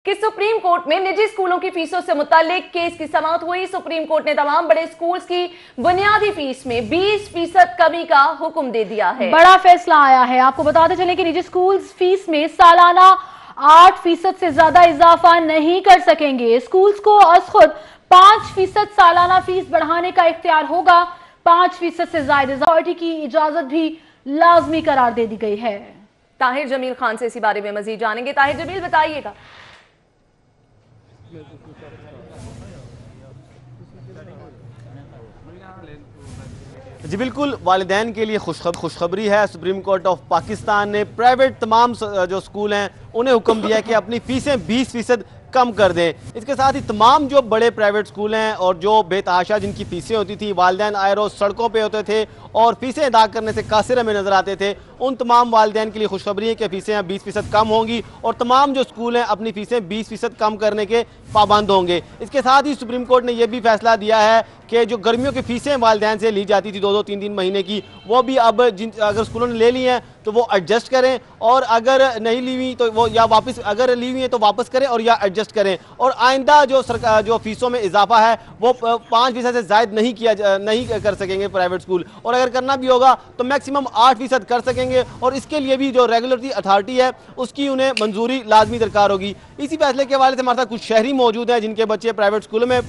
कि supreme court में निजी स्कूलों की फीसों से मुतालिक केस की समाअत हुई। सुप्रीम कोर्ट ने तमाम बड़े स्कूल्स की बुनियादी फीस में 20% कमी का हुक्म दे दिया है। बड़ा फैसला आया है। आपको बताते चलें कि निजी स्कूल्स फीस में सालाना 8% से ज्यादा इजाफा नहीं कर सकेंगे। स्कूल्स को अज खुद 5% सालाना फीस बढ़ाने का इख्तियार होगा। 5% से ज्यादा अथॉरिटी की इजाजत भी लाजमी करार दे दी गई है। ताहिर जमील खान से इसी बारे में मजीद जानेंगे। ताहिर जमील, बताइएगा। जी बिल्कुल, वालिदैन के लिए खुशखबरी है। सुप्रीम कोर्ट ऑफ पाकिस्तान ने प्राइवेट तमाम जो स्कूल हैं उन्हें हुक्म दिया है कि अपनी फीसें 20% कम कर दें। इसके साथ ही तमाम जो बड़े प्राइवेट स्कूल हैं और जो बेतहाशा जिनकी फीसें होती थी, वालिदैन आए रोज सड़कों पे होते थे और फीसें अदा करने से कासिर में नजर आते थे, उन तमाम वालिदैन के लिए खुशखबरी है कि फीसें अब 20% कम होंगी और तमाम जो स्कूल हैं अपनी फीसें 20% कम करने के पाबंद होंगे। इसके साथ ही सुप्रीम कोर्ट ने यह भी फैसला दिया है कि जो गर्मियों की फीसें वालिदैन से ली जाती थी 2-2, 3-3 महीने की, वो भी अब अगर स्कूलों ने ले ली हैं तो वो एडजस्ट करें, और अगर नहीं ली हुई तो वो या वापस, अगर ली हुई है तो वापस करें और या एडजस्ट करें। और आइंदा जो सरकार जो फीसों में इजाफा है वो 5% से ज़ायद नहीं कर सकेंगे प्राइवेट स्कूल, और अगर करना भी होगा तो मैक्सिमम 8% कर सकेंगे, और इसके लिए भी जो रेगुलेटरी अथॉरिटी है उसकी उन्हें मंजूरी लाजमी दरकार होगी। इसी फैसले के हवाले से हमारे साथ कुछ शहरी मौजूद हैं जिनके बच्चे प्राइवेट स्कूलों में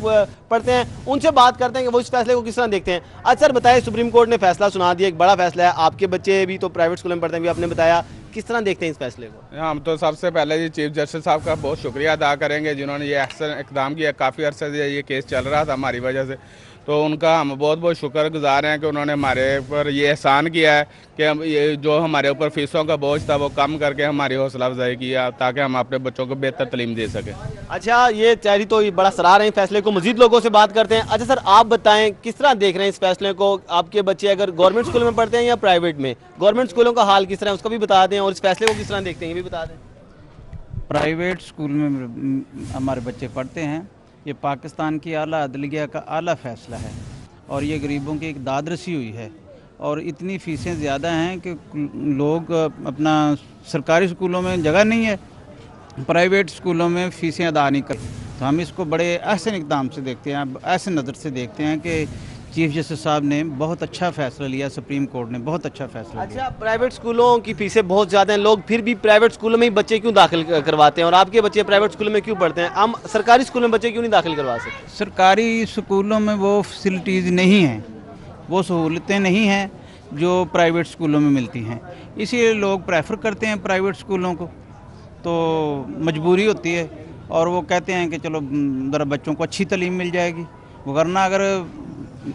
पढ़ते हैं, उनसे बात करते हैं कि वो इस फैसले को किस तरह देखते हैं। अच्छा सर, बताइए, सुप्रीम कोर्ट ने फैसला सुना दिया, एक बड़ा फैसला है, आपके बच्चे भी तो प्राइवेट स्कूल में पढ़ते हैं, भी आपने बताया, किस तरह देखते हैं इस फैसले को? हम तो सबसे पहले जी चीफ जस्टिस साहब का बहुत शुक्रिया अदा करेंगे जिन्होंने ये अहसन इक़दाम किया। काफ़ी अरसे से ये केस चल रहा था हमारी वजह से, तो उनका हम बहुत बहुत शुक्रगुजार हैं कि उन्होंने हमारे ऊपर ये एहसान किया है कि हम ये जो हमारे ऊपर फीसों का बोझ था वो कम करके हमारी हौसला अफजाई किया ताकि हम अपने बच्चों को बेहतर तालीम दे सकें। अच्छा, ये चैरी तो ये बड़ा सराह रहे हैं फैसले को, मजीद लोगों से बात करते हैं। अच्छा सर, आप बताएं किस तरह देख रहे हैं इस फैसले को? आपके बच्चे अगर गवर्नमेंट स्कूल में पढ़ते हैं या प्राइवेट में, गवर्नमेंट स्कूलों का हाल किस तरह है उसका भी बता दें, और इस फैसले को किस तरह देखते हैं ये भी बता दें। प्राइवेट स्कूल में हमारे बच्चे पढ़ते हैं। ये पाकिस्तान की आला अदलिया का आला फैसला है और ये गरीबों की एक दाद रसी हुई है, और इतनी फ़ीसें ज़्यादा हैं कि लोग अपना सरकारी स्कूलों में जगह नहीं है, प्राइवेट स्कूलों में फ़ीसें अदा नहीं कर। तो हम इसको बड़े अहसन इक़दाम से देखते हैं, ऐसे नज़र से देखते हैं कि चीफ जस्टिस साहब ने बहुत अच्छा फैसला लिया, सुप्रीम कोर्ट ने बहुत अच्छा फैसला लिया। अच्छा, प्राइवेट स्कूलों की फीसें बहुत ज़्यादा हैं, लोग फिर भी प्राइवेट स्कूलों में ही बच्चे क्यों दाखिल करवाते हैं, और आपके बच्चे प्राइवेट स्कूलों में क्यों पढ़ते हैं? हम सरकारी स्कूलों में बच्चे क्यों नहीं दाखिल करवा सकते? सरकारी स्कूलों में वो फैसिलिटीज़ नहीं हैं, वो सहूलतें नहीं हैं जो प्राइवेट स्कूलों में मिलती हैं, इसीलिए लोग प्रेफर करते हैं प्राइवेट स्कूलों को। तो मजबूरी होती है और वो कहते हैं कि चलो ज़रा बच्चों को अच्छी तालीम मिल जाएगी, वरना अगर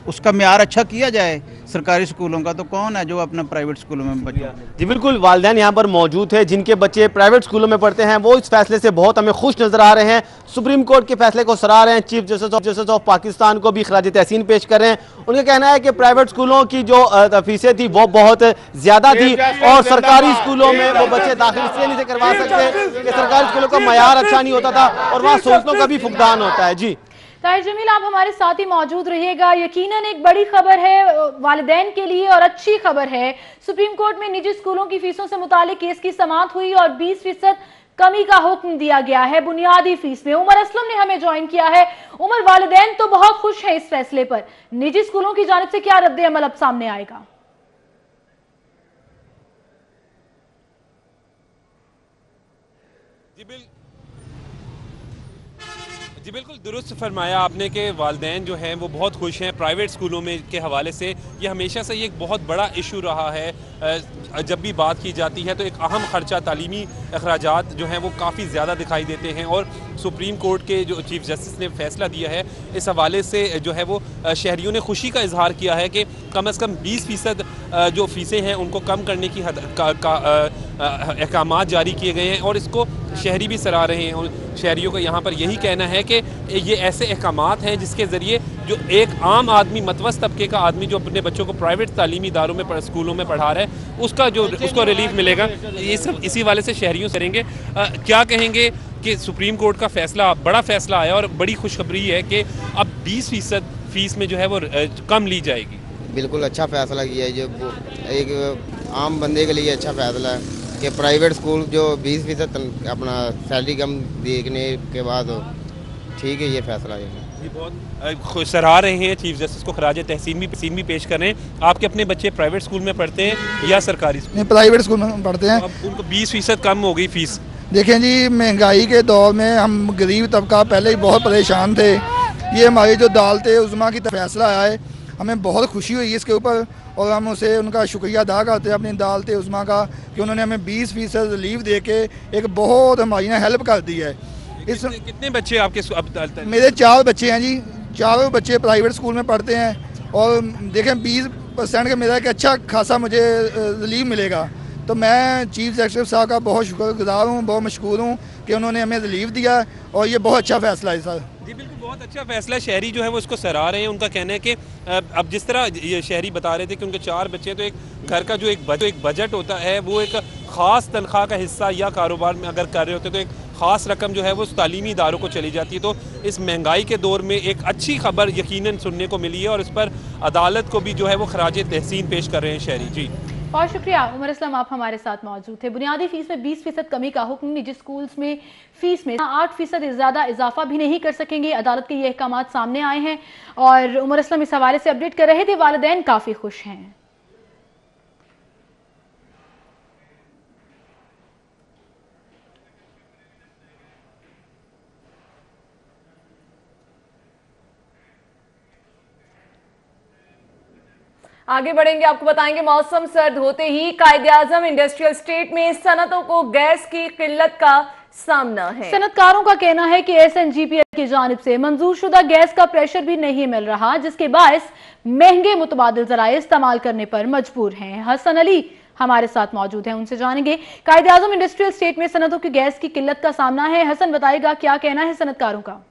उसका म्यार अच्छा किया जाए सरकारी स्कूलों का तो कौन है जो अपना प्राइवेट स्कूलों में बच्चों। जी बिल्कुल, वालिदैन यहाँ पर मौजूद है जिनके बच्चे प्राइवेट स्कूलों में पढ़ते हैं, वो इस फैसले से बहुत हमें खुश नजर आ रहे हैं, सुप्रीम कोर्ट के फैसले को सराह रहे हैं, चीफ जस्टिस ऑफ पाकिस्तान को भी खराज तहसीन पेश कर रहे हैं। उनका कहना है कि प्राइवेट स्कूलों की जो फीसें थी वो बहुत ज्यादा थी और सरकारी स्कूलों में वो बच्चे दाखिल इसलिए नहीं करवा सकते कि सरकारी स्कूलों का मयार अच्छा नहीं होता था और वहाँ सहूलतों का भी फुकदान होता है। जी ताहिर जमील, आप हमारे साथ ही मौजूद रहिएगा। यकीनन एक बड़ी खबर है वालिदैन के लिए और अच्छी खबर है। सुप्रीम कोर्ट में निजी स्कूलों की फीसों से मुतालिक केस की समाअत हुई और 20% कमी का हुक्म दिया गया है बुनियादी फीस में। उमर असलम ने हमें ज्वाइन किया है। उमर, वालिदैन तो बहुत खुश है इस फैसले पर, निजी स्कूलों की जानिब से क्या रद्द अमल अब सामने आएगा? जी बिल्कुल दुरुस्त फरमाया आपने कि वालिदैन जो हैं वो बहुत खुश हैं प्राइवेट स्कूलों में के हवाले से। ये हमेशा से ये एक बहुत बड़ा इशू रहा है, जब भी बात की जाती है तो एक अहम खर्चा तालीमी अखराजात जो हैं वो काफ़ी ज़्यादा दिखाई देते हैं, और सुप्रीम कोर्ट के जो चीफ जस्टिस ने फैसला दिया है इस हवाले से जो है वो शहरियों ने खुशी का इजहार किया है कि कम से कम 20% जो फ़ीसें हैं उनको कम करने की अहकामात जारी किए गए हैं, और इसको शहरी भी सराह रहे हैं। और शहरियों का यहाँ पर यही कहना है कि ये ऐसे अहकामात हैं जिसके ज़रिए जो एक आम आदमी, मतवस्त तबके का आदमी जो अपने बच्चों को प्राइवेट तालीमी इदारों में स्कूलों में पढ़ा रहा है उसको रिलीफ मिलेगा। ये सब इसी वाले से शहरियों से करेंगे। क्या कहेंगे कि सुप्रीम कोर्ट का फैसला, बड़ा फैसला आया और बड़ी खुशखबरी है कि अब 20% फीस में जो है वो कम ली जाएगी। बिल्कुल अच्छा फैसला किया है, जो एक आम बंदे के लिए अच्छा फैसला है। कि प्राइवेट स्कूल जो 20% अपना सैलरी कम देखने के बाद ठीक है ये फैसला है। जी बहुत सराह रहे हैं चीफ जस्टिस को, खराज तहसीन भी पेश कर रहे हैं। आपके अपने बच्चे प्राइवेट स्कूल में पढ़ते हैं या सरकारी स्कूल? नहीं, प्राइवेट स्कूल में पढ़ते हैं। अब उनको 20% कम हो गई फीस। देखें जी, महंगाई के दौर में हम गरीब तबका पहले ही बहुत परेशान थे। ये हमारी जो अदालत उज़्मा की फैसला आया है, हमें बहुत खुशी हुई इसके ऊपर और हम उसे उनका शुक्रिया अदा करते हैं अपनी अदालत उज़्मा का कि उन्होंने हमें 20% रिलीफ दे के एक बहुत हमारी ना हेल्प कर दी है। कितने बच्चे आपके? मेरे 4 बच्चे हैं जी, चारों बच्चे प्राइवेट स्कूल में पढ़ते हैं और देखें 20% का मेरा एक अच्छा खासा मुझे रिलीफ मिलेगा। तो मैं चीफ एग्जीक्यूटिव साहब का बहुत शुक्रगुजार हूँ, बहुत मशकूर हूँ कि उन्होंने हमें रिलीफ दिया और ये बहुत अच्छा फैसला है सर। जी बिल्कुल, बहुत अच्छा फैसला। शहरी जो है वो इसको सराह रहे हैं। उनका कहना है कि अब जिस तरह ये शहरी बता रहे थे कि उनके 4 बच्चे हैं, तो एक घर का जो एक बजट होता है वो एक ख़ास तनख्वाह का हिस्सा या कारोबार में अगर कर रहे होते तो एक ख़ास रकम जो है वो उस तालीमी इदारों को चली जाती है। तो इस महंगाई के दौर में एक अच्छी खबर यकीनन सुनने को मिली है और इस पर अदालत को भी जो है वो खराज तहसीन पेश कर रहे हैं शहरी। जी बहुत शुक्रिया उमर इस्लाम, आप हमारे साथ मौजूद थे। बुनियादी फीस में 20% कमी का हुक्म, निजी स्कूल्स में फीस में 8% ज़्यादा इजाफा भी नहीं कर सकेंगे। अदालत के ये अहकाम सामने आए हैं और उमर इस्लाम इस हवाले से अपडेट कर रहे थे। वालिदैन काफ़ी खुश हैं। आगे बढ़ेंगे, आपको बताएंगे मौसम सर्द होते ही कायदे-आज़म इंडस्ट्रियल स्टेट में सनतों को गैस की किल्लत का सामना है। सनतकारों का कहना है कि SNGPL की जानिब से मंजूर शुदा गैस का प्रेशर भी नहीं मिल रहा, जिसके बायस महंगे मुतबादिल ज़राए इस्तेमाल करने पर मजबूर हैं। हसन अली हमारे साथ मौजूद हैं, उनसे जानेंगे कायदे-आज़म इंडस्ट्रियल स्टेट में सनतों की गैस की किल्लत का सामना है। हसन बताएगा क्या कहना है सनतकारों का।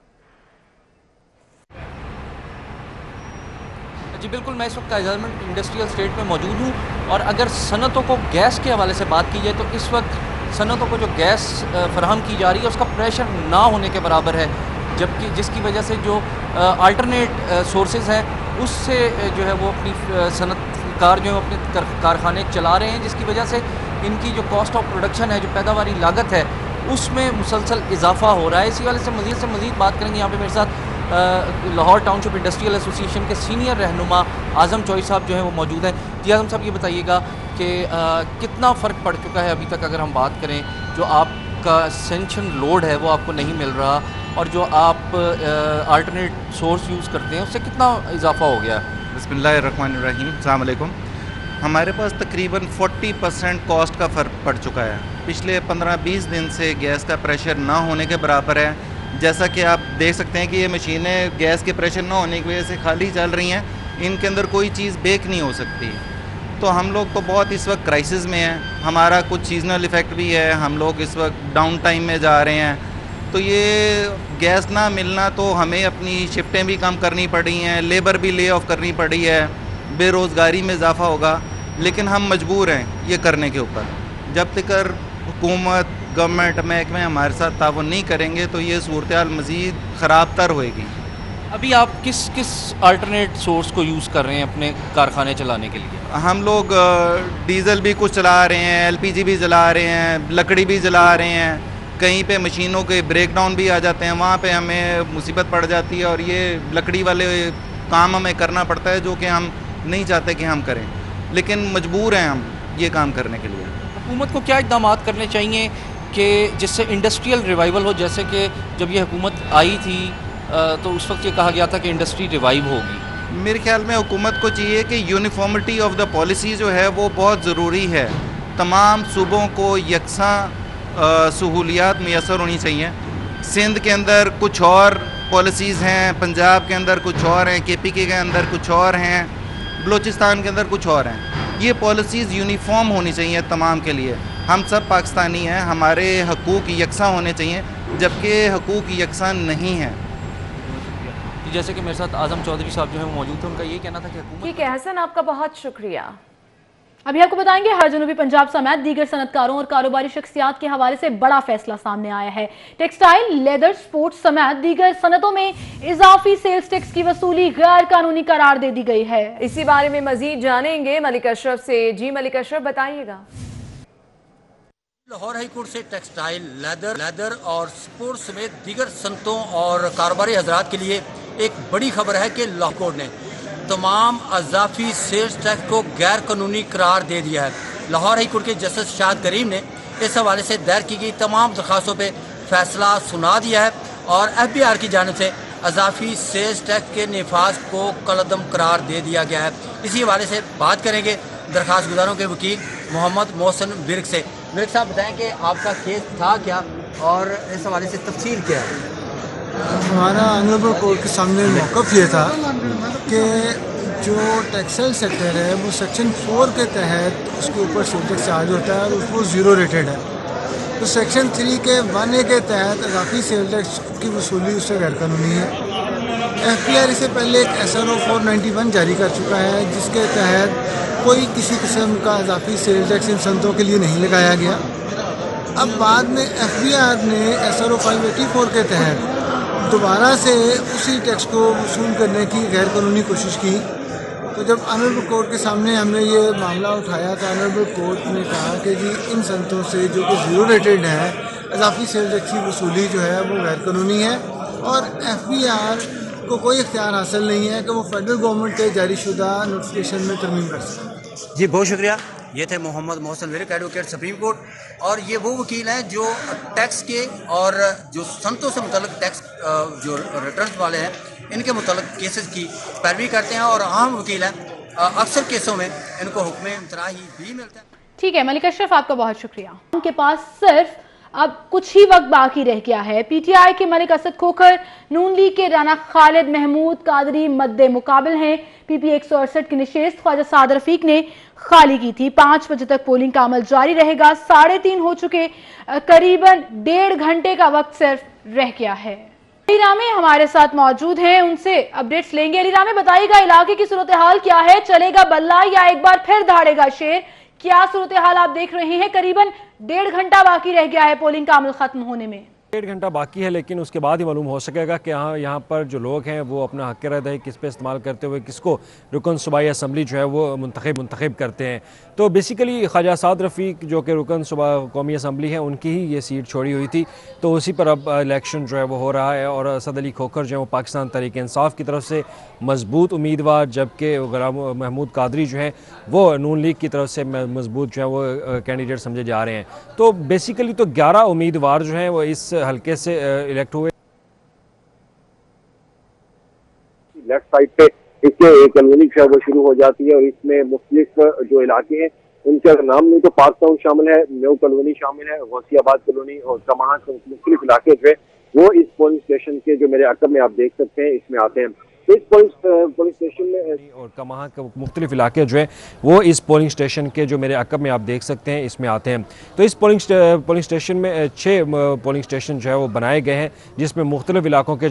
जी बिल्कुल, मैं इस वक्त कायदे-आज़म इंडस्ट्रियल स्टेट में मौजूद हूँ और अगर सनतों को गैस के हवाले से बात की जाए तो इस वक्त सनतों को जो गैस फराहम की जा रही है उसका प्रेशर ना होने के बराबर है, जबकि जिसकी वजह से जो अल्टरनेट सोर्सेज हैं उससे जो है वो अपनी सनतकार जो है अपने कारखाने चला रहे हैं, जिसकी वजह से इनकी जो कॉस्ट ऑफ प्रोडक्शन है, जो पैदावारी लागत है, उसमें मुसलसल इजाफा हो रहा है। इसी वाले से मज़ीद बात करेंगे। यहाँ पे मेरे साथ लाहौर टाउनशिप इंडस्ट्रियल एसोसिएशन के सीनियर रहनुमा आज़म चौई साहब जो हैं वो मौजूद हैं। जी आज़म साहब, ये बताइएगा कि कितना फ़र्क पड़ चुका है अभी तक, अगर हम बात करें जो आपका सेंक्शन लोड है वो आपको नहीं मिल रहा और जो आप अल्टरनेट सोर्स यूज़ करते हैं उससे कितना इजाफा हो गया? बिस्मिल्लाहिर्रहमानिर्रहीम, अस्सलाम वालेकुम। हमारे पास तकरीबन 40% कॉस्ट का फ़र्क पड़ चुका है। पिछले 15-20 दिन से गैस का प्रेशर ना होने के बराबर है। जैसा कि आप देख सकते हैं कि ये मशीनें गैस के प्रेशर ना होने की वजह से खाली चल रही हैं, इनके अंदर कोई चीज़ बेक नहीं हो सकती। तो हम लोग तो बहुत इस वक्त क्राइसिस में हैं। हमारा कुछ सीजनल इफ़ेक्ट भी है, हम लोग इस वक्त डाउन टाइम में जा रहे हैं। तो ये गैस ना मिलना तो हमें अपनी शिफ्टें भी कम करनी पड़ी हैं, लेबर भी ले ऑफ करनी पड़ी है, बेरोज़गारी में इजाफा होगा, लेकिन हम मजबूर हैं ये करने के ऊपर। जब तक हुकूमत, गवर्नमेंट, महकमे हमारे साथ ताउन नहीं करेंगे तो ये सूरत-ए-हाल मज़ीद ख़राब तर होएगी। अभी आप किस अल्टरनेट सोर्स को यूज़ कर रहे हैं अपने कारखाने चलाने के लिए? हम लोग डीज़ल भी कुछ चला रहे हैं, LPG भी जला रहे हैं, लकड़ी भी जला रहे हैं। कहीं पे मशीनों के ब्रेक डाउन भी आ जाते हैं, वहाँ पे हमें मुसीबत पड़ जाती है और ये लकड़ी वाले काम हमें करना पड़ता है जो कि हम नहीं चाहते कि हम करें, लेकिन मजबूर हैं हम ये काम करने के लिए। हुकूमत को क्या इक़दाम करने चाहिए कि जिससे इंडस्ट्रियल रिवाइवल हो? जैसे कि जब ये हुकूमत आई थी तो उस वक्त ये कहा गया था कि इंडस्ट्री रिवाइव होगी। मेरे ख्याल में हुकूमत को चाहिए कि यूनिफॉर्मिटी ऑफ द पॉलिसी जो है वो बहुत ज़रूरी है। तमाम सूबों को यकसां सहूलियात मैसर होनी चाहिए। सिंध के अंदर कुछ और पॉलिसीज़ हैं, पंजाब के अंदर कुछ और हैं, KPK के अंदर कुछ और हैं, बलूचिस्तान के अंदर कुछ और हैं। ये पॉलिसीज़ यूनिफॉर्म होनी चाहिए तमाम के लिए। हम सब पाकिस्तानी हैं, हमारे हकूक़ यकसां होने चाहिए, जबकि हकूक़ यकसां नहीं हैं। जैसे कि मेरे साथ आज़म चौधरी साहब जो है मौजूद थे, उनका ये कहना था कि ठीक है हसन, आपका बहुत शुक्रिया। अभी आपको बताएंगे हर जनूबी पंजाब समेत दीगर सनतकारों और कारोबारी शख्सियात के हवाले से बड़ा फैसला सामने आया है। टेक्सटाइल, लेदर, स्पोर्ट्स समेत दीगर सनतों में इजाफी सेल्स टैक्स की वसूली गैर कानूनी करार दे दी गई है। इसी बारे में मजीद जानेंगे मलिक अशरफ से। जी मलिक अशरफ, बताइएगा। लाहौर हाई कोर्ट से टेक्सटाइल, लेदर और स्पोर्ट्स समेत दीगर सनतों और कारोबारी हजरात के लिए एक बड़ी खबर है कि लाहौर कोर्ट ने तमाम अजाफी सेल्स टैक्स को गैर कानूनी करार दे दिया है। लाहौर हाई कोर्ट के जस्टिस शाद करीम ने इस हवाले से दायर की गई तमाम दरखास्तों पर फैसला सुना दिया है और FBI की जानिब से अजाफी सेल्स टैक्स के नफाज को कलअदम करार दे दिया गया है। इसी हवाले से बात करेंगे दरखास्त गुजारों के वकील मोहम्मद मोहसिन विर्क से। विर्क साहब बताएं कि आपका केस था क्या और इस हवाले से तफसील क्या है? हमारा ऑनरेबल कोर्ट के सामने मौक़िफ़ ये था कि जो टेक्सटाइल सेक्टर है वो सेक्शन 4 के तहत उसके ऊपर सेल टैक्स चार्ज होता है और वो ज़ीरो रेटेड है। तो सेक्शन 3 के 1A के तहत अजाफी सेल टैक्स की वसूली उससे गैर कानूनी है। FBI इससे पहले एक SRO 491 जारी कर चुका है जिसके तहत कोई किसी किस्म का अजाफी सेल टैक्स इन सनतों के लिए नहीं लगाया गया। अब बाद में FBI ने SRO 584 के तहत दोबारा से उसी टैक्स को वसूल करने की गैर कानूनी कोशिश की। तो जब ऑनरेबल कोर्ट के सामने हमने ये मामला उठाया तो ऑनरेबल कोर्ट ने कहा कि जी इन सनतों से जो कि ज़ीरो रेटेड है अजाफी सेल टैक्स की वसूली जो है वो गैर कानूनी है और FBI को कोई इख्तियार हासिल नहीं है कि वो फेडरल गवर्नमेंट के जारी शुदा नोटिफिकेशन में तरमीम कर सकें। जी बहुत शुक्रिया। ये थे Mohammad Mohsin Virk, advocate supreme court, और ये वो वकील हैं जो टैक्स के और जो सनतों से मुतल्लिक टैक्स जो रिटर्न वाले हैं इनके मुतल्लिक केसेस की पैरवी करते हैं और अहम वकील हैं। अक्सर केसों में इनको हुक्म इम्तराही भी मिलता है। ठीक है मलिक अशरफ, आपका बहुत शुक्रिया। उनके पास सिर्फ अब कुछ ही वक्त बाकी रह गया है। PTI के मलिक असद खोखर, नून लीग के राना खालिद महमूद कादरी मद्दे मुकाबिल हैं। PP 168 की निशस्त ख्वाजा साद रफीक ने खाली की थी। 5 बजे तक पोलिंग का अमल जारी रहेगा। 3:30 हो चुके, करीबन 1.5 घंटे का वक्त सिर्फ रह गया है। अली रामे हमारे साथ मौजूद हैं, उनसे अपडेट्स लेंगे। अली रामे बताइएगा इलाके की सूरत हाल क्या है, चलेगा बल्ला या एक बार फिर दहाड़ेगा शेर? क्या सूरत हाल आप देख रहे हैं? करीबन 1.5 घंटा बाकी रह गया है पोलिंग का अमल खत्म होने में। 1.5 घंटा बाकी है, लेकिन उसके बाद ही मालूम हो सकेगा कि यहाँ पर जो लोग हैं वो अपना हक़ रद्द किस पे इस्तेमाल करते हुए किसको रुकन सूबाई असम्बली जो है वो मुंतखब करते हैं। तो बेसिकली ख्वाजा साद रफ़ीक जो कि रुकन सूबा कौमी असम्बली है उनकी ही ये सीट छोड़ी हुई थी, तो उसी पर अब इलेक्शन जो है वो हो रहा है। और असद अली खोखर जो है वो पाकिस्तान तहरीक इंसाफ की तरफ से मजबूत उम्मीदवार, जबकि गुलाम महमूद कादरी जो है वो नून लीग की तरफ से मजबूत जो है वो कैंडिडेट समझे जा रहे हैं। तो बेसिकली तो 11 उम्मीदवार जो हैं वो इस हल्के से इलेक्ट हुए। लेफ्ट साइड पे इसके कॉलोनी जो है वो शुरू हो जाती है और इसमें मुख्तलिफ जो इलाके हैं उनके नाम नहीं तो पार्क टाउन शामिल है, न्यू कॉलोनी शामिल है, गौसियाबाद कॉलोनी और कमां के मुख्तलिफ इलाके जो है वो इस पोलिंग स्टेशन के जो मेरे अकब में आप देख सकते हैं इसमें आते हैं। तो इस पोलिंग स्टेशन में और कमां के मुख्तलिफ इलाके जो है वो इस पोलिंग स्टेशन के जो मेरे अकब में आप देख सकते हैं इसमें आते हैं। तो इस पोलिंग स्टेशन में 6 पोलिंग स्टेशन जो है वो बनाए गए हैं जिसमें मुख्तलिफ इलाकों के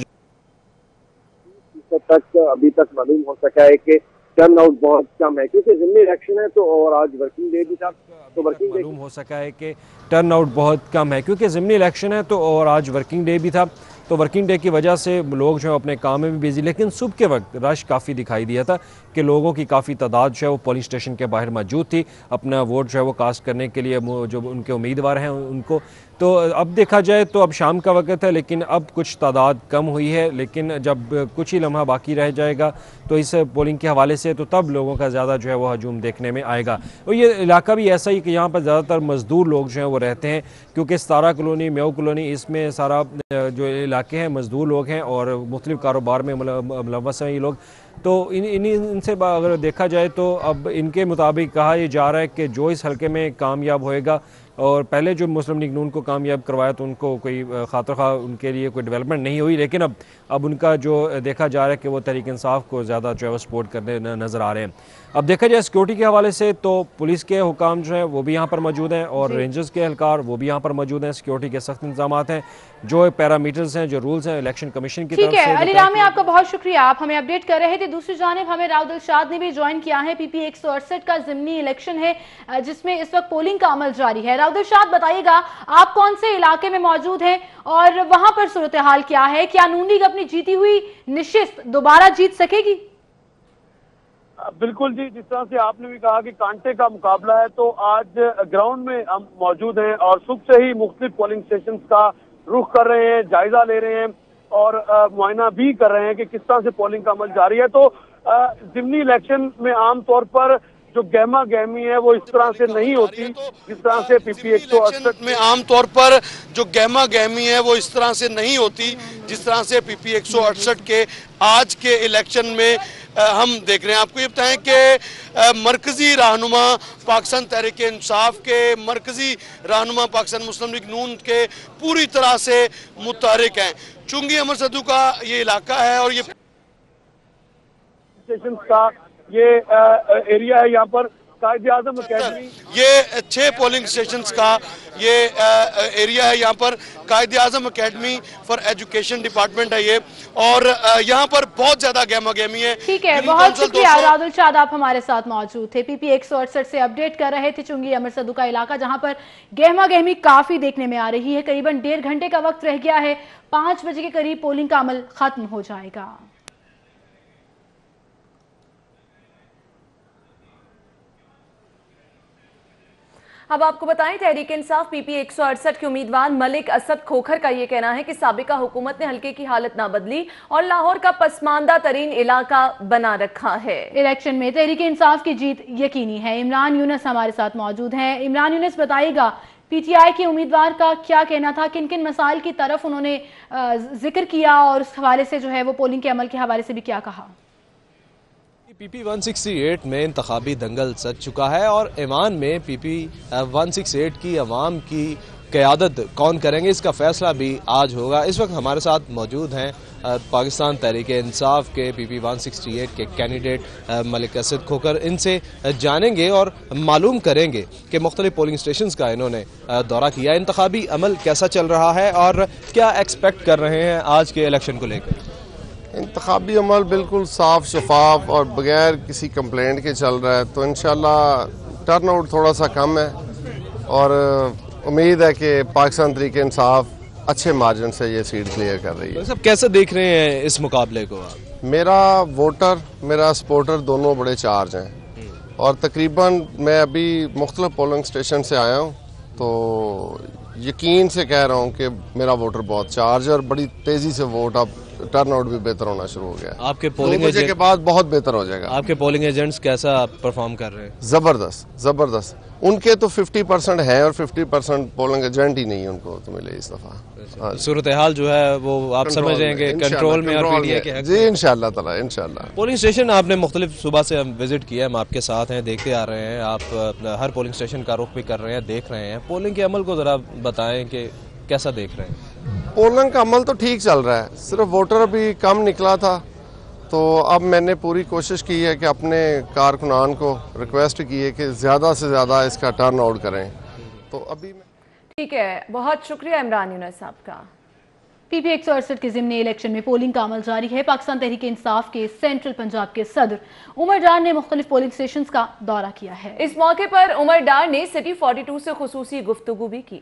तक अभी तक मालूम हो सका है कि टर्न आउट बहुत कम है क्योंकि ज़िमनी इलेक्शन है तो और आज वर्किंग डे भी था, तो वर्किंग डे मालूम हो सका है कि टर्न आउट बहुत कम है क्योंकि ज़िमनी इलेक्शन है तो और आज वर्किंग डे भी था। तो वर्किंग डे की वजह से लोग जो है अपने काम में भी बिजी, लेकिन सुबह के वक्त रश काफ़ी दिखाई दिया था कि लोगों की काफ़ी तादाद जो है वो पोलिंग स्टेशन के बाहर मौजूद थी अपना वोट जो है वो कास्ट करने के लिए, जो उनके उम्मीदवार हैं उनको। तो अब देखा जाए तो अब शाम का वक्त है लेकिन अब कुछ तादाद कम हुई है, लेकिन जब कुछ ही लम्हा बाकी रह जाएगा तो इस पोलिंग के हवाले से तो तब लोगों का ज़्यादा जो है वो हजूम देखने में आएगा। और ये इलाका भी ऐसा ही कि यहाँ पर ज़्यादातर मज़दूर लोग जो हैं वो रहते हैं क्योंकि 17 कॉलोनी, म्याऊ कॉलोनी, इसमें सारा जो इलाके हैं मज़दूर लोग हैं और मुख्तलिफ कारोबार में मुलव्वस हैं ये लोग। तो इनसे अगर देखा जाए तो अब इनके मुताबिक कहा यह जा रहा है कि जो इस हल्के में कामयाब होएगा, और पहले जो मुस्लिम लीग नून को कामयाब करवाया तो उनको कोई खातिर खा उनके लिए कोई डेवलपमेंट नहीं हुई, लेकिन अब उनका जो देखा जा रहा है कि वो तहरीक इंसाफ को ज़्यादा जो है वो सपोर्ट करने नज़र आ रहे हैं। अब देखा जाए सिक्योरिटी के हवाले से तो पुलिस के हुकाम जो हैं वो भी यहाँ पर मौजूद हैं और रेंजर्स के एहलकार वो भी यहाँ पर मौजूद हैं। सिक्योरिटी के सख्त इंतजाम हैं, जो पैरामीटर्स हैं, जो रूल्स हैं इलेक्शन कमीशन की तरफ से। ठीक है अली रामी, आपका बहुत शुक्रिया, आप हमें अपडेट कर रहे थे। दूसरी जानिब हमें राव दिलशाद ने भी ज्वाइन किया है। PP 168 का ज़िमनी इलेक्शन है जिसमें इस वक्त पोलिंग का अमल जारी है। राव दिलशाद बताइएगा आप कौन से इलाके में मौजूद हैं और वहां पर सूरत हाल क्या है? क्या नून लीग अपनी जीती हुई निशिस्त दोबारा जीत सकेगी? बिल्कुल जी, जिस तरह से आपने भी कहा कि कांटे का मुकाबला है, तो आज ग्राउंड में हम मौजूद हैं और सुबह से ही मुख्तलिफ पोलिंग स्टेशन का रुख कर रहे हैं, जायजा ले रहे हैं और मुआयना भी कर रहे हैं कि किस तरह से पोलिंग का अमल जारी है। तो ज़िमनी इलेक्शन में आमतौर पर जो गहमा गहमी है वो इस तरह से नहीं होती जिस तरह से PP 168 में आमतौर पर जो गहमा गहमी है वो इस तरह से नहीं होती जिस तरह से PP 168 के आज के इलेक्शन में हम देख रहे हैं। आपको ये बताएं कि मरकजी रहनुमा पाकिस्तान तहरीक इंसाफ के मरकजी रहनुमा पाकिस्तान मुस्लिम लीग नून के पूरी तरह से मुतहरिक हैं। चुंगी अमर सदू का ये इलाका है और ये स्टेशन का ये एरिया है। यहाँ पर कायद-ए-आज़म अकेडमी, ये 6 पोलिंग स्टेशंस का ये एरिया है। यहाँ पर Quaid-e-Azam academy for education department है ये, और यहाँ पर बहुत ज्यादा गहमा गहमी है। ठीक है, बहुत शुक्रिया रादुल शाद, आप हमारे साथ मौजूद थे। PP 168 से अपडेट कर रहे थे चुंगी अमर सदू का इलाका, जहाँ पर गहमा गहमी काफी देखने में आ रही है। करीबन 1.5 घंटे का वक्त रह गया है, 5 बजे के करीब पोलिंग का अमल खत्म हो जाएगा। अब आपको बताएं, तहरीक इंसाफ PP 168 के उम्मीदवार मलिक असद खोखर का ये कहना है कि साबिका हुकूमत ने हल्के की हालत ना बदली और लाहौर का पसमानदा तरीन इलाका बना रखा है। इलेक्शन में तहरीक इंसाफ की जीत यकीनी है। इमरान यूनुस हमारे साथ मौजूद हैं। इमरान यूनुस, बताइएगा PTI के उम्मीदवार का क्या कहना था, किन किन मसाइल की तरफ उन्होंने जिक्र किया और उस हवाले से जो है वो पोलिंग के अमल के हवाले से भी क्या कहा? PP 168 में इंतखाबी दंगल सज चुका है और ईमान में PP 168 की अवाम की क़यादत कौन करेंगे इसका फैसला भी आज होगा। इस वक्त हमारे साथ मौजूद हैं पाकिस्तान तहरीक इंसाफ के PP 168 के कैंडिडेट मलिक असद खोखर। इनसे जानेंगे और मालूम करेंगे कि मुख्तलिफ पोलिंग स्टेशंस का इन्होंने दौरा किया, इंतखाबी अमल कैसा चल रहा है और क्या एक्सपेक्ट कर रहे हैं आज के इलेक्शन को लेकर। इंतखाबी अमल बिल्कुल साफ शफाफ और बगैर किसी कंप्लेंट के चल रहा है, तो इंशाल्लाह टर्न आउट थोड़ा सा कम है और उम्मीद है कि पाकिस्तान तहरीक इंसाफ अच्छे मार्जिन से ये सीट क्लियर कर रही है। सब कैसे देख रहे हैं इस मुकाबले को आप? मेरा वोटर मेरा सपोर्टर दोनों बड़े चार्ज हैं और तकरीबन मैं अभी मुख्तलिफ पोलिंग स्टेशन से आया हूँ, तो यकीन से कह रहा हूँ कि मेरा वोटर बहुत चार्ज है और बड़ी तेज़ी से वोट अब टर्नआउट भी बेहतर होना शुरू हो गया। आपके पोलिंग एजेंट के बाद बहुत बेहतर हो जाएगा। आपके पोलिंग एजेंट्स कैसा परफॉर्म कर रहे हैं? जबरदस्त जबरदस्त। उनके तो 50% है और 50% पोलिंग एजेंट ही नहीं उनको तो मिले इस दफा। सूरत हाल जो है वो आप समझ रहे हैं कि कंट्रोल में और PTI के जी इंशाल्लाह ताला इंशाल्लाह। पोलिंग स्टेशन आपने मुख्तलिफ सुबह से हम विजिट किया, हम आपके साथ हैं, देखते आ रहे हैं, आप हर पोलिंग स्टेशन का रुख भी कर रहे हैं, देख रहे हैं। पोलिंग के अमल को जरा बताएं कि कैसा देख रहे हैं? पोलिंग का अमल तो ठीक चल रहा है, सिर्फ वोटर भी कम निकला था, तो अब मैंने पूरी कोशिश की है कि अपने कारकुनान को रिक्वेस्ट की है कि ज़्यादा से ज़्यादा इसका टर्न आउट करें। तो अभी ठीक है, बहुत शुक्रिया इमरान यूनुस साहब का। PP 168 के ज़िमनी इलेक्शन में पोलिंग का अमल जारी है। पाकिस्तान तहरीक इंसाफ के सेंट्रल पंजाब के सदर उमर डार ने मुख्तलिफ पोलिंग स्टेशन का दौरा किया है। इस मौके पर उमर डार ने सिटी 42 से खुसूसी गुफ्तगू भी की।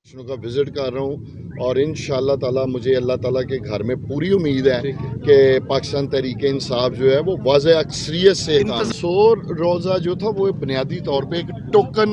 का विजिट कर रहा हूँ और इंशाअल्लाह ताला मुझे अल्लाह ताला के घर में पूरी उम्मीद है कि पाकिस्तान तहरीक इंसाफ जो है वो वाज़े अक्सरियत से 100 रोज़ा जो था वो बुनियादी तौर पे एक टोकन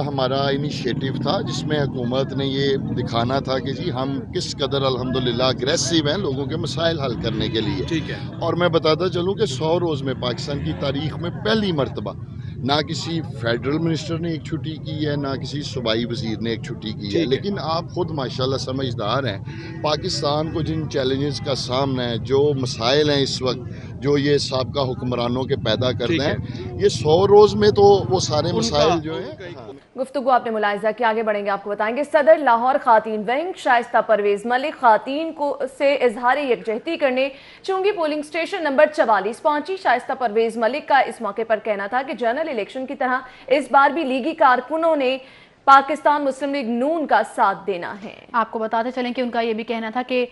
हमारा इनिशिएटिव था, जिसमें हुकूमत ने ये दिखाना था कि जी हम किस कदर अल्हम्दुलिल्लाह अग्रेसिव हैं लोगों के मसाइल हल करने के लिए। ठीक है, और मैं बताता चलूँ कि 100 रोज़ में पाकिस्तान की तारीख में पहली मरतबा ना किसी फेडरल मिनिस्टर ने एक छुट्टी की है, ना किसी सूबाई वजीर ने एक छुट्टी की है, लेकिन आप खुद माशाल्लाह समझदार हैं। पाकिस्तान को जिन चैलेंजेस का सामना है, जो मसाइल हैं इस वक्त जो ये साबका हुक्मरानों के पैदा करते हैं, ये 100 रोज़ में तो वो सारे मसाइल जो है। गुफ्तगू आपने मुलाहिजा की, आगे बढ़ेंगे आपको बताएंगे। सदर लाहौर खातीन विंग शाइस्ता परवेज मलिक खातीन को से इजहार यकजहती करने चुंगी पोलिंग स्टेशन नंबर 44 पहुंची। शाइस्ता परवेज मलिक का इस मौके पर कहना था कि जनरल इलेक्शन की तरह इस बार भी लीगी कारकुनों ने पाकिस्तान मुस्लिम लीग नून का साथ देना है। आपको बताते चलें कि उनका यह भी कहना था कि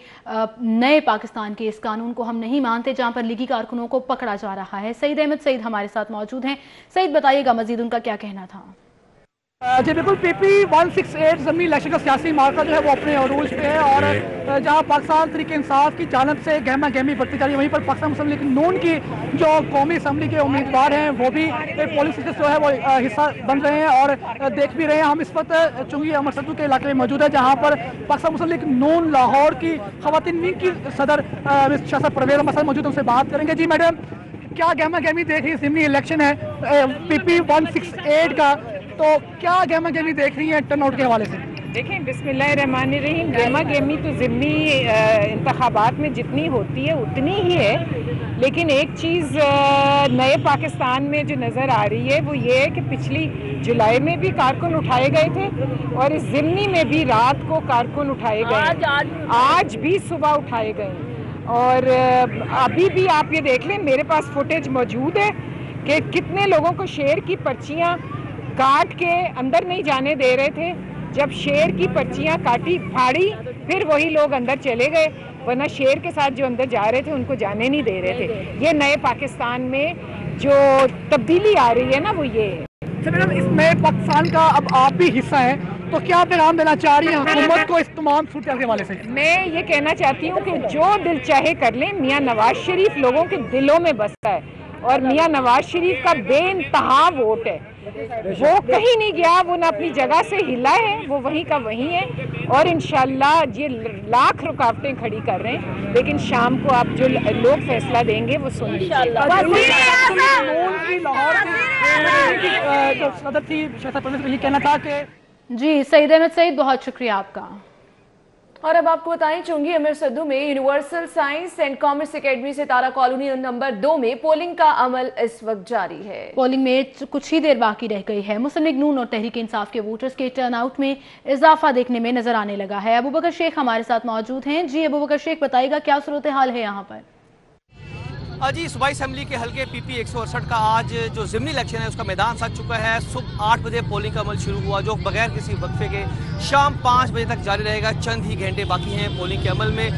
नए पाकिस्तान के इस कानून को हम नहीं मानते जहां पर लीगी कारकुनों को पकड़ा जा रहा है। सईद अहमद सईद हमारे साथ मौजूद हैं। सईद, बताइएगा मजीद उनका क्या कहना था? जी बिल्कुल, PP 168 ज़मीनी इलेक्शन का सियासी मार्का जो है वो अपने अरूज पे है और जहां पाकिस्तान तहरीक इंसाफ की जानिब से गहमा गहमी बढ़ती जा रही है, वहीं पर पाकिस्तान मुस्लिम लीग नून की जो कौमी असम्बली के उम्मीदवार हैं वो भी पोलिंग स्टेशन जो है वो हिस्सा बन रहे हैं और देख भी रहे हैं। हम इस वक्त चुंगी अमर सद्दू के इलाके में मौजूद है जहाँ पर पाकिस्तान मुस्लिम लीग नून लाहौर की खवातीन विंग की सदर शाह परवेज़ अहमद साहब मौजूद, उनसे बात करेंगे। जी मैडम, क्या गहमा गहमी देख रही है? ज़मीनी इलेक्शन है PP 168 का, तो क्या गहमा गहमी देख रही है टर्नआउट के हवाले से? देखें, बिस्मिल्लाहिर्रहमानिर्रहीम, गहमा गहमी तो ज़िमनी इंतखाबात में जितनी होती है उतनी ही है, लेकिन एक चीज़ नए पाकिस्तान में जो नज़र आ रही है वो ये है कि पिछली जुलाई में भी कारकुन उठाए गए थे और इस ज़िमनी में भी रात को कारकुन उठाए गए, आज भी सुबह उठाए गए। और अभी भी आप ये देख लें, मेरे पास फुटेज मौजूद है कि कितने लोगों को शेर की पर्चियाँ काट के अंदर नहीं जाने दे रहे थे। जब शेर की पर्चियां काटी फाड़ी फिर वही लोग अंदर चले गए, वरना शेर के साथ जो अंदर जा रहे थे उनको जाने नहीं दे रहे थे। ये नए पाकिस्तान में जो तब्दीली आ रही है ना वो ये है। मैडम, इस नए पाकिस्तान का अब आप भी हिस्सा हैं, तो क्या पैगाम देना चाह रही हैं हुकूमत को इस तमाम सूरत के हवाले से? मैं ये कहना चाहती हूँ कि जो दिल चाहे कर लें। मियाँ नवाज शरीफ लोगों के दिलों में बसता है और मियाँ नवाज शरीफ का बेइंतहा वोट है, वो कहीं नहीं गया, वो ना अपनी जगह से हिला है, वो वहीं का वहीं है। और इंशाल्लाह ये लाख रुकावटें खड़ी कर रहे हैं, लेकिन शाम को आप जो लोग फैसला देंगे वो सुन लीजिए। कहना था कि जी सईद अहमद सईद, बहुत शुक्रिया आपका। और अब आपको बताएं, चुंगी अमर सद्दू में universal science and commerce academy से तारा कॉलोनी नंबर 2 में पोलिंग का अमल इस वक्त जारी है। पोलिंग में कुछ ही देर बाकी रह गई है। मुस्लिम लीग नून और तहरीक इंसाफ के वोटर्स के टर्नआउट में इजाफा देखने में नजर आने लगा है। अबू बकर शेख हमारे साथ मौजूद हैं। जी अबू बकर शेख, बताइएगा क्या सूरत हाल है यहाँ पर? जी, सूबाई असम्बली के हल्के PP 168 का आज जो ज़िमनी इलेक्शन है उसका मैदान सज चुका है। सुबह 8 बजे पोलिंग का अमल शुरू हुआ, जो बगैर किसी वक्फे के शाम 5 बजे तक जारी रहेगा। चंद ही घंटे बाकी हैं पोलिंग के अमल में।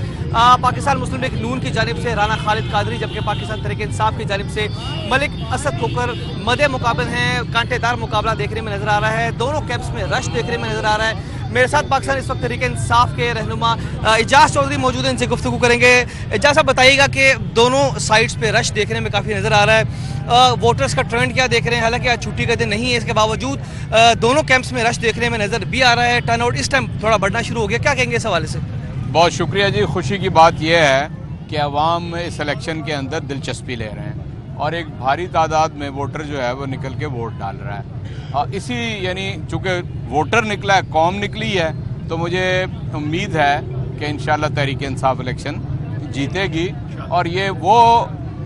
पाकिस्तान मुस्लिम लीग नून की जानिब से राना खालिद कादरी, जबकि पाकिस्तान तहरीक इंसाफ की जानिब से मलिक असद खोकर मदे मुकाबल हैं। कांटेदार मुकाबला देखने में नजर आ रहा है, दोनों कैंप्स में रश देखने में नजर आ रहा है। मेरे साथ पाकिस्तान इस वक्त तहरीक इंसाफ के रहनुमा इजाज चौधरी मौजूद हैं, इनसे गुफ्तगू करेंगे। इजाज साहब, बताइएगा कि दोनों साइड्स पे रश देखने में काफ़ी नज़र आ रहा है, वोटर्स का ट्रेंड क्या देख रहे हैं? हालांकि आज छुट्टी का दिन नहीं है, इसके बावजूद दोनों कैंप्स में रश देखने में नज़र भी आ रहा है। टर्नआउट इस टाइम थोड़ा बढ़ना शुरू हो गया, क्या कहेंगे इस हवाले से? बहुत शुक्रिया जी। खुशी की बात यह है कि अवाम इस इलेक्शन के अंदर दिलचस्पी ले रहे हैं और एक भारी तादाद में वोटर जो है वो निकल के वोट डाल रहा है। इसी यानी चूँकि वोटर निकला है, कौम निकली है, तो मुझे उम्मीद है कि इंशाल्लाह तहरीक इंसाफ इलेक्शन जीतेगी और ये वो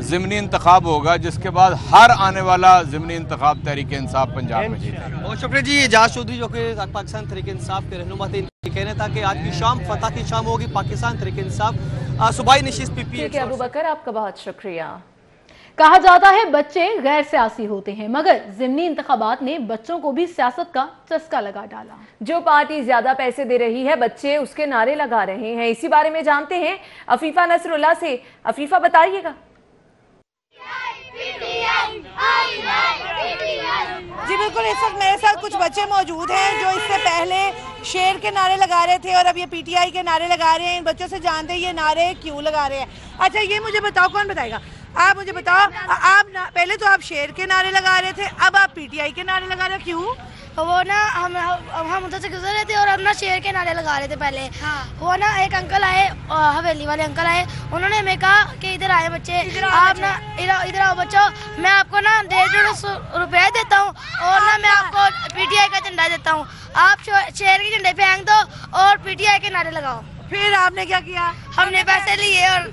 ज़िमनी इंतखाब होगा जिसके बाद हर आने वाला ज़िमनी इंतखाब तहरीक इंसाफ पंजाब में जीतेगा। बहुत शुक्रिया जी। इजाज चौधरी जो कि पाकिस्तान तहरीक इंसाफ के रहनुमा थे, कहना था कि आज की शाम फतह की शाम होगी। पाकिस्तान तहरीक इंसाफ सूबाई नशीस PP। अबू बकर, आपका बहुत शुक्रिया। कहा जाता है बच्चे गैर सियासी होते हैं, मगर ज़िमनी इंतखाबात ने बच्चों को भी सियासत का चस्का लगा डाला। जो पार्टी ज्यादा पैसे दे रही है बच्चे उसके नारे लगा रहे हैं। इसी बारे में जानते हैं अफीफा नसरुल्लाह से। अफीफा, बताइएगा। जी बिल्कुल, इस वक्त मेरे साथ कुछ बच्चे मौजूद हैं जो इससे पहले शेर के नारे लगा रहे थे और अब ये PTI के नारे लगा रहे हैं। इन बच्चों से जानते हैं ये नारे क्यों लगा रहे हैं। अच्छा, ये मुझे बताओ, कौन बताएगा? आप मुझे बताओ, पहले तो आप शेर के नारे लगा रहे थे, अब आप PTI के नारे लगा रहे हो, क्यों? वो ना हम उधर से गुजर रहे थे और हम ना शेर के नारे लगा रहे थे पहले। हाँ। वो ना एक अंकल आए, हवेली वाले अंकल आए, उन्होंने हमें कहा कि इधर आए बच्चे, आप ना इधर आओ बच्चों, मैं आपको ना 150 रुपये देता हूँ और ना मैं आपको PTI का झंडा देता हूँ, आप शेर के झंडे फेंक दो और PTI के नारे लगाओ। फिर आपने क्या किया? हमने पैसे लिए और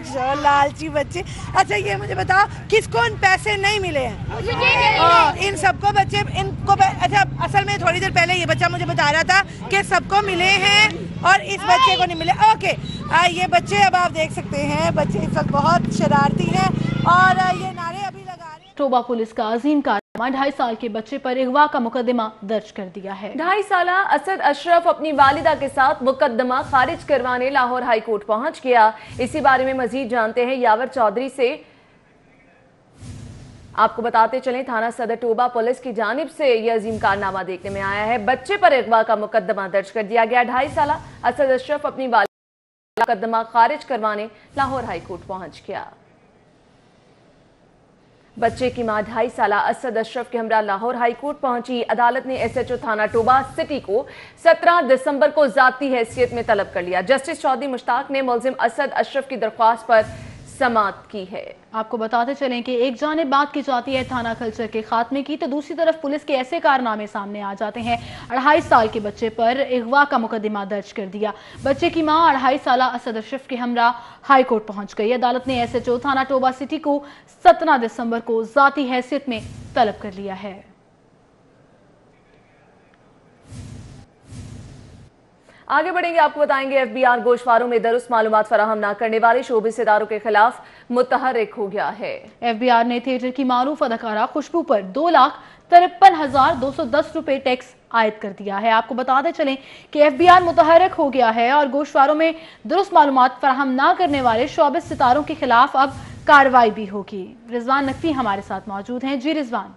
जो लालची बच्चे। अच्छा, ये मुझे बताओ, किसको इन पैसे नहीं मिले हैं? इन सबको बच्चे इनको अच्छा, असल में थोड़ी देर पहले ये बच्चा मुझे बता रहा था कि सबको मिले हैं और इस बच्चे को नहीं मिले। ओके, ये बच्चे अब आप देख सकते हैं, बच्चे इस वक्त बहुत शरारती हैं और ये नारे अभी लगा रहे हैं। टोबा पुलिस का अजीम कारनामा, 2.5 साल के बच्चे पर अगवा का मुकदमा दर्ज कर दिया है। 2.5 साल असद अशरफ अपनी वालिदा के साथ मुकदमा खारिज करवाने लाहौर हाई कोर्ट पहुंच गया। इसी बारे में मजीद जानते हैं यावर चौधरी से। आपको बताते चलें, थाना सदर टोबा पुलिस की जानिब से यह अजीम कारनामा देखने में आया है। बच्चे पर अगवा का मुकदमा दर्ज कर दिया गया। 2.5 साल असद अशरफ अपनी वालिदा का मुकदमा खारिज करवाने लाहौर हाई कोर्ट पहुंच गया। बच्चे की मां 2.5 साल असद अशरफ के हमरा लाहौर हाई कोर्ट पहुंची। अदालत ने SHO थाना टोबा सिटी को 17 दिसंबर को जाती हैसियत में तलब कर लिया। जस्टिस चौधरी मुश्ताक ने मुलजिम असद अशरफ की दरख्वास्त पर समाअत की है। आपको बताते चलें कि एक जानिब बात की जाती है थाना कल्चर के खात्मे की, तो दूसरी तरफ पुलिस के ऐसे कारनामे सामने आ जाते हैं। 2.5 साल के बच्चे पर अगवा का मुकदमा दर्ज कर दिया। बच्चे की मां 2.5 साल असद अशरफ के हमरा हाई कोर्ट पहुंच गई। अदालत ने SHO थाना टोबा सिटी को 17 दिसंबर को जाती हैसियत में तलब कर लिया है। आगे बढ़ेंगे, आपको बताएंगे FBR गोशवारों में दुरुस्त मालूमात फराहम न करने वाले शोबिस इदारों के खिलाफ मुतहर्रिक हो गया है। FBR ने थिएटर की मारूफ अदाकारा खुशबू पर 2,53,210 रुपए टैक्स आयद कर दिया है। आपको बताते चलें कि FBR मुतहर्रिक हो गया है और गोशवारों में दुरुस्त मालूमात फराहम न करने वाले शोबिस सितारों के खिलाफ अब कार्रवाई भी होगी। रिजवान नकवी हमारे साथ मौजूद हैं। जी रिजवान।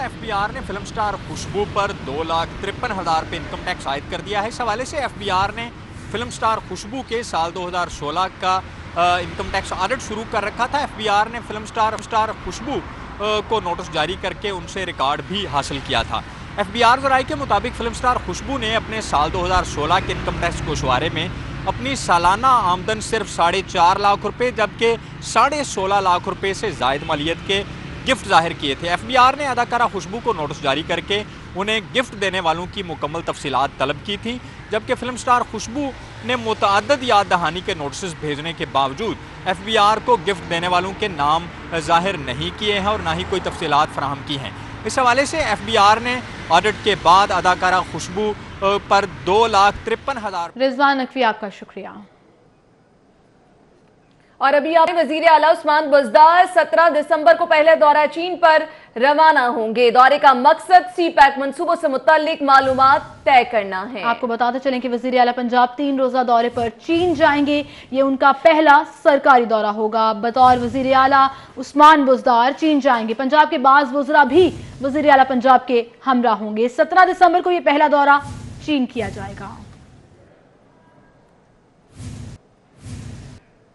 FBR ने फिल्म स्टार खुशबू पर 2,53,000 रुपये इनकम टैक्स आयद कर दिया है। इस हवाले से FBR ने फिल्म स्टार खुशबू के साल 2016 का इनकम टैक्स ऑडिट शुरू कर रखा था। FBR ने फिल्म स्टार खुशबू को नोटिस जारी करके उनसे रिकॉर्ड भी हासिल किया था। FBR ज़राए के मुताबिक फिल्म स्टार खुशबू ने अपने साल 2016 के इनकम टैक्स गोशवारे में अपनी सालाना आमदन सिर्फ 4.5 लाख रुपये जबकि 16.5 लाख रुपये से ज़ायद मालियत के गिफ्ट जाहिर किए थे। FBR ने अदाकारा खुशबू को नोटिस जारी करके उन्हें गिफ्ट देने वालों की मुकम्मल तफसीलात तलब की थी, जबकि फिल्म स्टार खुशबू ने मुतअद्दिद याद दहानी के नोटिस भेजने के बावजूद FBR को गिफ्ट देने वालों के नाम जाहिर नहीं किए हैं और ना ही कोई तफसीलात फराहम की हैं। इस हवाले से FBR ने ऑडिट के बाद अदाकारा खुशबू पर 2,53,000। रिजवान नकवी आपका शुक्रिया। और अभी आप वजीर आला उस्मान बुज़दार 17 दिसंबर को पहले दौरा चीन पर रवाना होंगे। दौरे का मकसद CPEC मंसूबों से मुताल्लिक मालूमात तय करना है। आपको बताते चलें कि वजीर आला पंजाब 3 रोजा दौरे पर चीन जाएंगे। ये उनका पहला सरकारी दौरा होगा। बतौर वजीर आला उस्मान बुज़दार चीन जाएंगे। पंजाब के बाज़ वज़रा भी वजीर आला पंजाब के हमरा होंगे। 17 दिसंबर को ये पहला दौरा चीन किया जाएगा।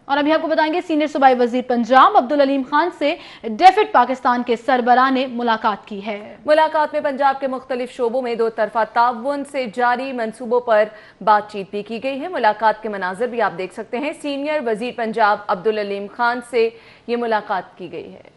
और अभी आपको बताएंगे सीनियर सूबाई वजीर पंजाब अब्दुल अलीम खान से डेफिड पाकिस्तान के सरबराह ने मुलाकात की है। मुलाकात में पंजाब के मुख्तलिफ शोबों में दो तरफा ताउन से जारी मंसूबों पर बातचीत भी की गई है। मुलाकात के मनाजर भी आप देख सकते हैं। सीनियर वजीर पंजाब अब्दुल अलीम खान से ये मुलाकात की गई है।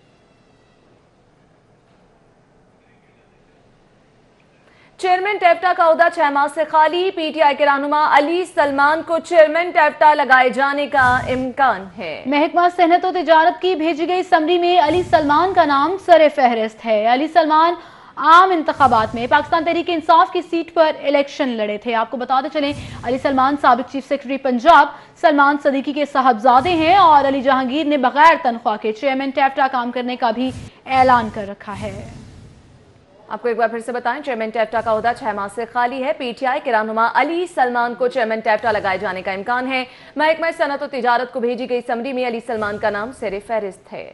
चेयरमैन टेफ्टा का ओहदा 6 माह से खाली। PTI के रहनुमा अली सलमान को चेयरमैन टेफ्टा लगाए जाने का इम्कान है। महकमा सेहत और तिजारत की भेजी गई समरी में अली सलमान का नाम सरे फहरिस्त है। अली सलमान आम इंतखाबात में पाकिस्तान तहरीक इंसाफ की सीट पर इलेक्शन लड़े थे। आपको बताते चलें अली सलमान साबिक चीफ सेक्रेटरी पंजाब सलमान सदीकी के साहबजादे हैं और अली जहांगीर ने बगैर तनख्वाह के चेयरमैन टेफ्टा काम करने का भी ऐलान कर रखा है। आपको एक बार फिर से बताएं, चेयरमैन टेफ्टा का ओहदा 6 माह से खाली है। PTI के रहनुमा अली सलमान को चेयरमैन टेफ्टा लगाए जाने का इम्कान है। महकमा सनअत और तिजारत को भेजी गई समरी में अली सलमान का नाम सरे फहरिस्त है।